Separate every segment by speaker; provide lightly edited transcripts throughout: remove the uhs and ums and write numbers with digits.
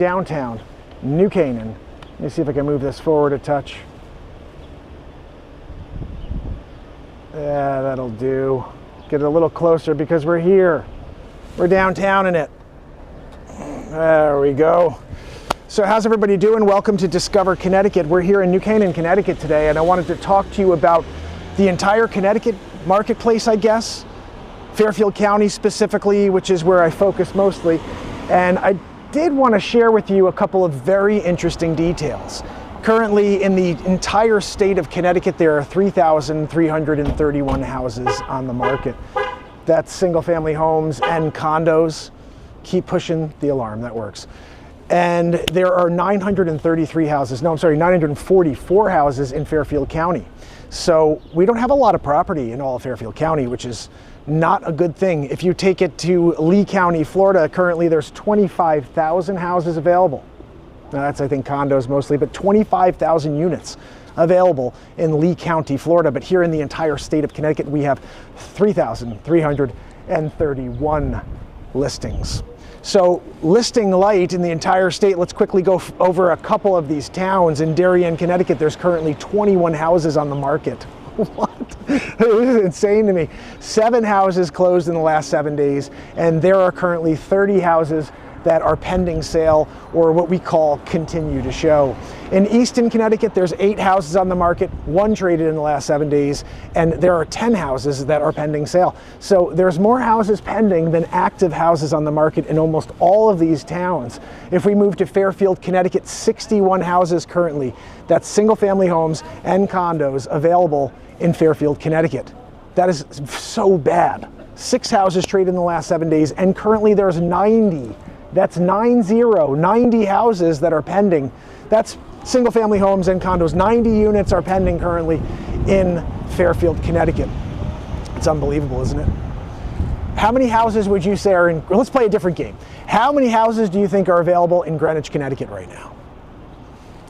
Speaker 1: Downtown New Canaan. Let me see if I can move this forward a touch. Yeah, that'll do. Get it a little closer because we're here. We're downtown in it. There we go. So how's everybody doing? Welcome to Discover Connecticut. We're here in New Canaan, Connecticut today, and I wanted to talk to you about the entire Connecticut marketplace, I guess. Fairfield County specifically, which is where I focus mostly. And I did want to share with you a couple of very interesting details. Currently, in the entire state of Connecticut, there are 3,331 houses on the market. That's single-family homes and condos. Keep pushing the alarm, that works. And there are 944 houses in Fairfield County. So we don't have a lot of property in all of Fairfield County, which is not a good thing. If you take it to Lee County, Florida, currently there's 25,000 houses available. Now that's, I think, condos mostly, but 25,000 units available in Lee County, Florida. But here in the entire state of Connecticut, we have 3,331 listings. So listing light in the entire state, let's quickly go over a couple of these towns. In Darien, Connecticut, there's currently 21 houses on the market. What? It was insane to me. 7 houses closed in the last 7 days, and there are currently 30 houses that are pending sale, or what we call continue to show. In Easton, Connecticut, there's 8 houses on the market, 1 traded in the last 7 days, and there are 10 houses that are pending sale. So there's more houses pending than active houses on the market in almost all of these towns. If we move to Fairfield, Connecticut, 61 houses currently. That's single-family homes and condos available in Fairfield, Connecticut. That is so bad. 6 houses traded in the last 7 days, and currently there's 90. That's 90 houses that are pending. That's single family homes and condos. 90 units are pending currently in Fairfield, Connecticut. It's unbelievable, isn't it? How many houses would you say are in, let's play a different game. How many houses do you think are available in Greenwich, Connecticut right now?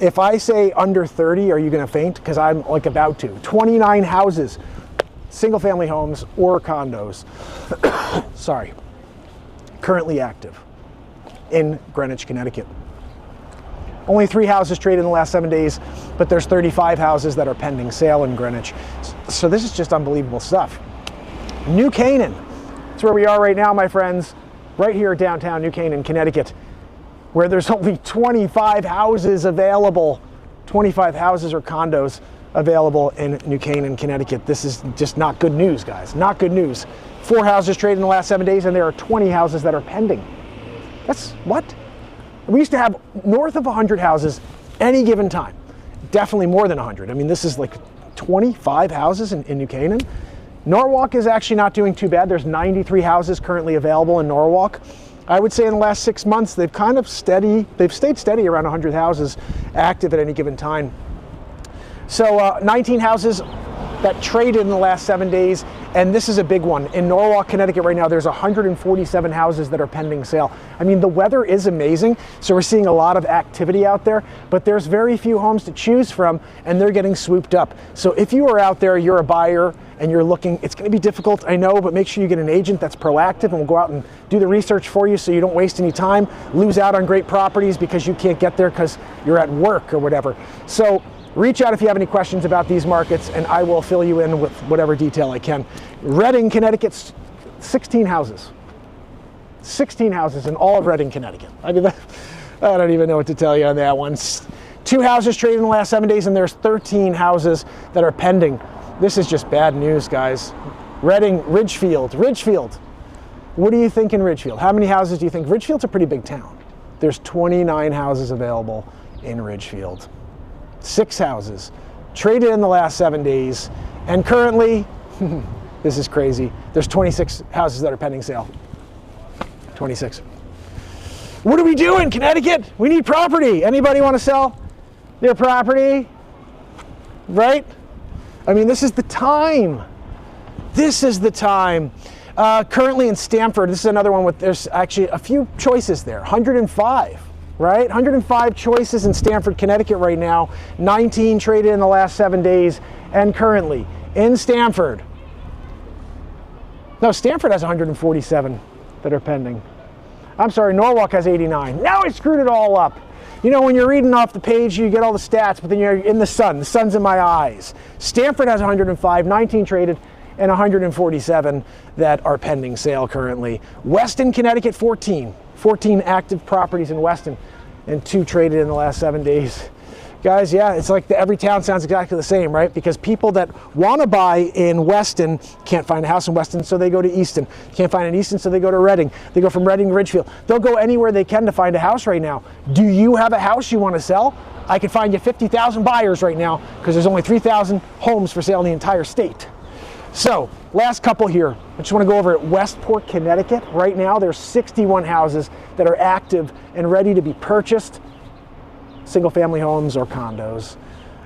Speaker 1: If I say under 30, are you gonna faint? Because I'm like about to. 29 houses, single family homes or condos, sorry, currently active in Greenwich, Connecticut. Only 3 houses traded in the last 7 days, but there's 35 houses that are pending sale in Greenwich. So this is just unbelievable stuff. New Canaan, that's where we are right now, my friends, right here downtown New Canaan, Connecticut, where there's only 25 houses available, 25 houses or condos available in New Canaan, Connecticut. This is just not good news, guys, not good news. 4 houses traded in the last 7 days, and there are 20 houses that are pending. That's what? We used to have north of 100 houses any given time. Definitely more than 100. I mean, this is like 25 houses in New Canaan. Norwalk is actually not doing too bad. There's 93 houses currently available in Norwalk. I would say in the last 6 months, they've stayed steady around 100 houses active at any given time. So 19 houses that traded in the last 7 days, and this is a big one. In Norwalk, Connecticut right now, there's 147 houses that are pending sale. I mean, the weather is amazing, so we're seeing a lot of activity out there, but there's very few homes to choose from, and they're getting swooped up. So if you are out there, you're a buyer, and you're looking, it's gonna be difficult, I know, but make sure you get an agent that's proactive and will go out and do the research for you so you don't waste any time, lose out on great properties because you can't get there because you're at work or whatever. So reach out if you have any questions about these markets, and I will fill you in with whatever detail I can. Reading, Connecticut, 16 houses. 16 houses in all of Reading, Connecticut. I mean, I don't even know what to tell you on that one. 2 houses traded in the last 7 days, and there's 13 houses that are pending. This is just bad news, guys. Reading, Ridgefield. What do you think in Ridgefield? How many houses do you think? Ridgefield's a pretty big town. There's 29 houses available in Ridgefield. 6 houses traded in the last 7 days, and currently, this is crazy, there's 26 houses that are pending sale. 26. What are we doing, Connecticut? We need property. Anybody want to sell their property? Right? I mean, this is the time. This is the time. Currently in Stamford, this is another one with, there's actually a few choices there, 105. Right? 105 choices in Stamford, Connecticut right now. 19 traded in the last 7 days. And currently in Stamford, no, Stamford has 147 that are pending. I'm sorry, Norwalk has 89. Now I screwed it all up. You know, when you're reading off the page, you get all the stats, but then you're in the sun. The sun's in my eyes. Stanford has 105, 19 traded, and 147 that are pending sale currently. Weston, Connecticut, 14 active properties in Weston, and 2 traded in the last 7 days. Guys, yeah, it's like every town sounds exactly the same, right? Because people that want to buy in Weston can't find a house in Weston, so they go to Easton. Can't find an Easton, so they go to Reading. They go from Reading to Ridgefield. They'll go anywhere they can to find a house right now. Do you have a house you want to sell? I could find you 50,000 buyers right now because there's only 3,000 homes for sale in the entire state. So, last couple here. I just want to go over at Westport, Connecticut. Right now, there's 61 houses that are active and ready to be purchased. Single-family homes or condos.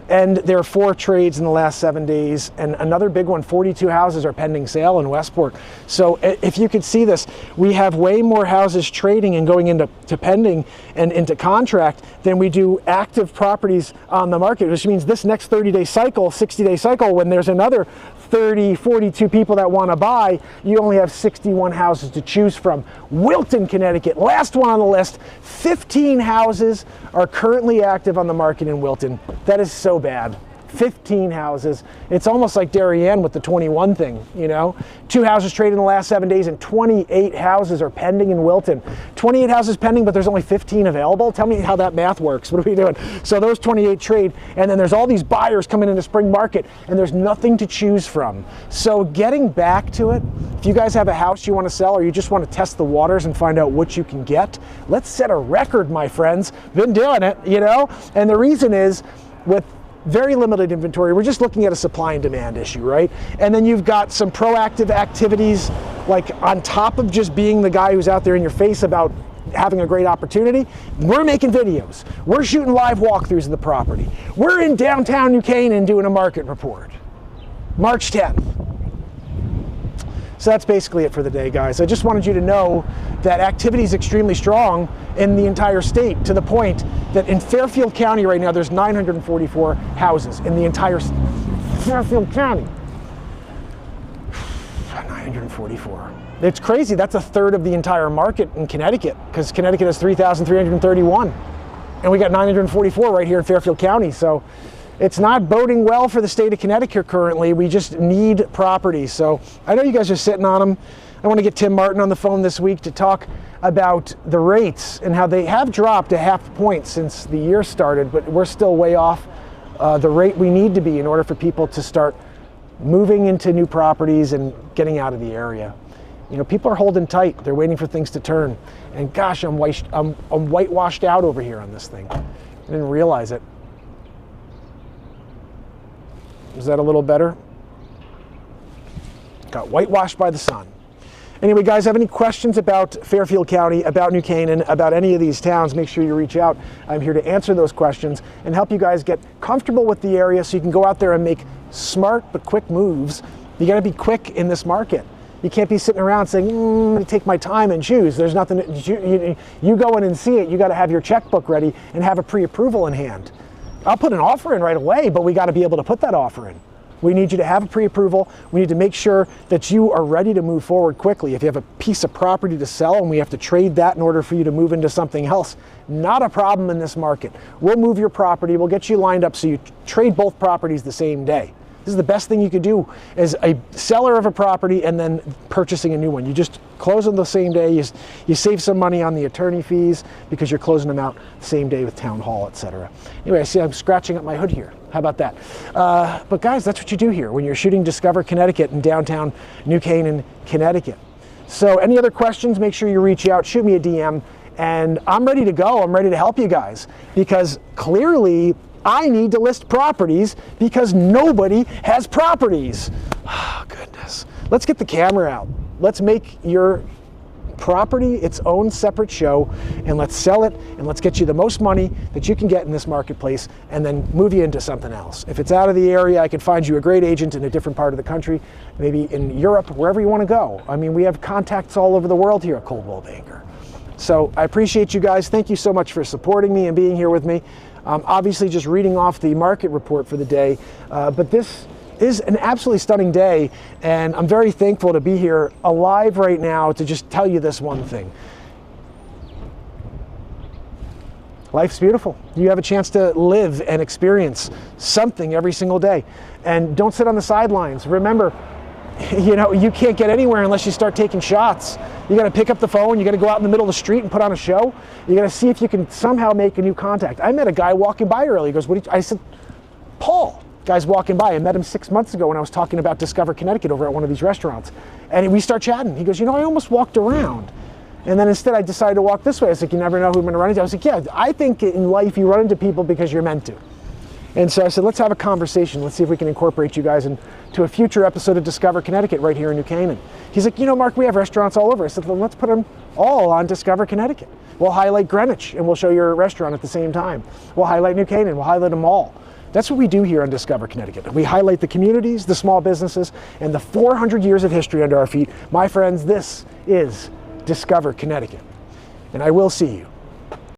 Speaker 1: And there are 4 trades in the last 7 days, and another big one, 42 houses are pending sale in Westport. So if you could see this, we have way more houses trading and going into pending and into contract than we do active properties on the market, which means this next 30-day cycle, 60-day cycle, when there's another 30, 42 people that want to buy, you only have 61 houses to choose from. Wilton, Connecticut, last one on the list. 15 houses are currently active on the market in Wilton. That is so bad. 15 houses. It's almost like Darien with the 21 thing, you know? 2 houses traded in the last 7 days and 28 houses are pending in Wilton. 28 houses pending, but there's only 15 available? Tell me how that math works. What are we doing? So those 28 trade, and then there's all these buyers coming into spring market, and there's nothing to choose from. So getting back to it, if you guys have a house you want to sell or you just want to test the waters and find out what you can get, let's set a record, my friends. Been doing it, you know? And the reason is, with very limited inventory, we're just looking at a supply and demand issue, right? And then you've got some proactive activities, like on top of just being the guy who's out there in your face about having a great opportunity. We're making videos. We're shooting live walkthroughs of the property. We're in downtown New Canaan doing a market report. March 10th. So that's basically it for the day, guys. I just wanted you to know that activity is extremely strong in the entire state, to the point that in Fairfield County right now, there's 944 houses in the entire Fairfield County. 944. It's crazy. That's a third of the entire market in Connecticut, because Connecticut has 3,331. And we got 944 right here in Fairfield County. So it's not boding well for the state of Connecticut currently. We just need properties. So I know you guys are sitting on them. I want to get Tim Martin on the phone this week to talk about the rates and how they have dropped a half point since the year started, but we're still way off the rate we need to be in order for people to start moving into new properties and getting out of the area. You know, people are holding tight. They're waiting for things to turn. And gosh, I'm whitewashed out over here on this thing. I didn't realize it. Is that a little better? Got whitewashed by the sun. Anyway, guys, have any questions about Fairfield County, about New Canaan, about any of these towns, make sure you reach out. I'm here to answer those questions and help you guys get comfortable with the area so you can go out there and make smart but quick moves. You got to be quick in this market. You can't be sitting around saying, I'm going to take my time and choose. There's nothing, you go in and see it. You got to have your checkbook ready and have a pre-approval in hand. I'll put an offer in right away, but we got to be able to put that offer in. We need you to have a pre-approval. We need to make sure that you are ready to move forward quickly. If you have a piece of property to sell and we have to trade that in order for you to move into something else, not a problem in this market. We'll move your property. We'll get you lined up so you trade both properties the same day. This is the best thing you could do as a seller of a property and then purchasing a new one. You just close on the same day. You save some money on the attorney fees because you're closing them out the same day with town hall, etc. Anyway, I see I'm scratching up my hood here. How about that? But guys, that's what you do here when you're shooting Discover Connecticut in downtown New Canaan, Connecticut. So any other questions, make sure you reach out, shoot me a DM, and I'm ready to go. I'm ready to help you guys because clearly I need to list properties because nobody has properties. Oh, goodness. Let's get the camera out. Let's make your property its own separate show, and let's sell it, and let's get you the most money that you can get in this marketplace, and then move you into something else. If it's out of the area, I could find you a great agent in a different part of the country, maybe in Europe, wherever you want to go. I mean, we have contacts all over the world here at Coldwell Banker. So I appreciate you guys. Thank you so much for supporting me and being here with me. Obviously just reading off the market report for the day, but this is an absolutely stunning day, and I'm very thankful to be here alive right now to just tell you this one thing. Life's beautiful. You have a chance to live and experience something every single day. And don't sit on the sidelines. Remember, you can't get anywhere unless you start taking shots. You got to pick up the phone. You got to go out in the middle of the street and put on a show. You got to see if you can somehow make a new contact. I met a guy walking by earlier. He goes, I said, Paul. Guy's walking by. I met him 6 months ago when I was talking about Discover Connecticut over at one of these restaurants. And we start chatting. He goes, I almost walked around. And then instead I decided to walk this way. I was like, you never know who I'm going to run into. I was like, yeah, I think in life you run into people because you're meant to. And so I said, let's have a conversation. Let's see if we can incorporate you guys into a future episode of Discover Connecticut right here in New Canaan. He's like, Mark, we have restaurants all over. I said, well, let's put them all on Discover Connecticut. We'll highlight Greenwich and we'll show your restaurant at the same time. We'll highlight New Canaan. We'll highlight them all. That's what we do here on Discover Connecticut. We highlight the communities, the small businesses, and the 400 years of history under our feet. My friends, this is Discover Connecticut. And I will see you